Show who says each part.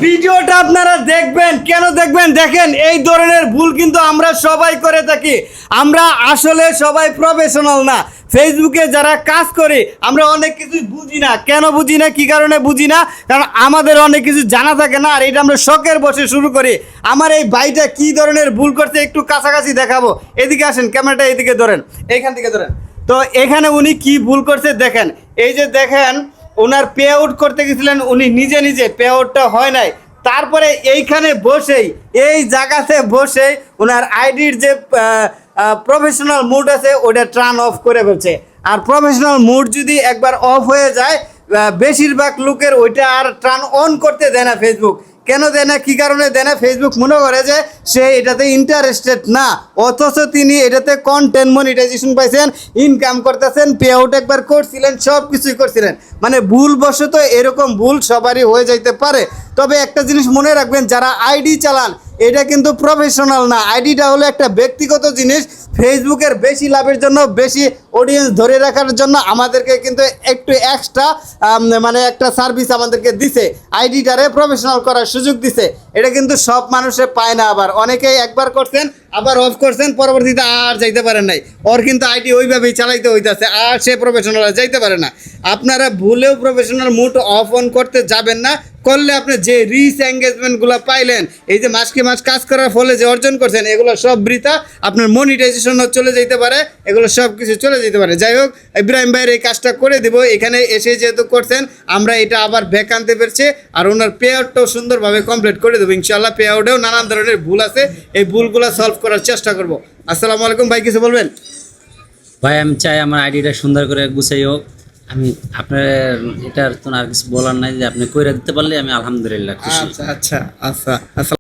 Speaker 1: ভিডিওটা আপনারা দেখবেন, কেন দেখবেন? দেখেন, এই ধরনের ভুল কিন্তু আমরা সবাই করে থাকি। আমরা আসলে সবাই প্রফেশনাল না। ফেসবুকে যারা কাজ করে আমরা অনেক কিছু বুঝি না। কেন বুঝি না, কি কারণে বুঝি না? কারণ আমাদের অনেক কিছু জানা থাকে না, আর এটা আমরা শখের বসে শুরু করি। আমার এই ভাইটা কি ধরনের ভুল করছে একটু কাছাকাছি দেখাবো। এদিকে আসেন, ক্যামেরাটা এদিকে ধরেন, এইখান থেকে ধরেন। তো এখানে উনি কি ভুল করছে দেখেন। এই যে দেখেন, ওনার পে আউট করতে গেছিলেন, উনি নিজে নিজে পে আউটটা হয় নাই। তারপরে এইখানে বসেই, এই জায়গাতে বসেই ওনার আইডির যে প্রফেশনাল মুড আছে ওটা টার্ন অফ করে ফেলছে। আর প্রফেশনাল মুড যদি একবার অফ হয়ে যায়, বেশিরভাগ লোকের ওইটা আর টার্ন অন করতে দেয় না ফেসবুক। কেন দেয় না, কী কারণে দেয় না? ফেসবুক মনে করে যে সে এটাতে ইন্টারেস্টেড না, অথচ তিনি এটাতে কন্টেন্ট মনিটাইজেশন পাইছেন, ইনকাম করতেছেন, পে আউট একবার করছিলেন, সব কিছুই করছিলেন। মানে ভুলবশত এরকম ভুল সবারই হয়ে যাইতে পারে। তবে একটা জিনিস মনে রাখবেন, যারা আইডি চালান এটা কিন্তু প্রফেশনাল না। আইডিটা হলো একটা ব্যক্তিগত জিনিস। ফেসবুকের বেশি লাভের জন্য, বেশি অডিয়েন্স ধরে রাখার জন্য আমাদেরকে কিন্তু একটু এক্সট্রা মানে একটা সার্ভিস আমাদেরকে দিছে, আইডিটারে প্রফেশনাল করার সুযোগ দিছে। এটা কিন্তু সব মানুষে পায় না। আবার অনেকেই একবার করছেন, আবার অফ করছেন, পরবর্তীতে আর যাইতে পারেন নাই। ওর কিন্তু আইডি ওইভাবেই চালাইতে হইতেছে, আর সে প্রফেশনাল যাইতে পারে না। আপনারা ভুলেও প্রফেশনাল মুড অফ অন করতে যাবেন না। করলে আপনি যে রিচ এঙ্গেজমেন্টগুলো পাইলেন, এই যে মাসকে মাস কাজ করার ফলে যে অর্জন করছেন, এগুলো সব বৃথা। আপনার মনিটাইজেশনও চলে যেতে পারে, এগুলো সব কিছু চলে যেতে পারে। যাই হোক, ইব্রাহিম ভাইয়ের এই কাজটা করে দেবো। এখানে এসে যেহেতু করছেন, আমরা এটা আবার ব্যাক আনতে পেরেছি, আর ওনার পে আউটটাও সুন্দরভাবে কমপ্লিট করে দেবো ইনশাল্লাহ। পে আউটেও নানান ধরনের ভুল আছে, এই ভুলগুলো সলভ করার চেষ্টা করব। আসসালামু আলাইকুম ভাই, কিছু বলবেন?
Speaker 2: ভাই আমি চাই আমার আইডিটা সুন্দর করে গুছাই হোক। আমি আপনার এটার তো আর কিছু বলার নাই, যে আপনি কইরা দিতে পারলে আমি আলহামদুলিল্লাহ খুশি।
Speaker 1: আচ্ছা আচ্ছা আচ্ছা আচ্ছা।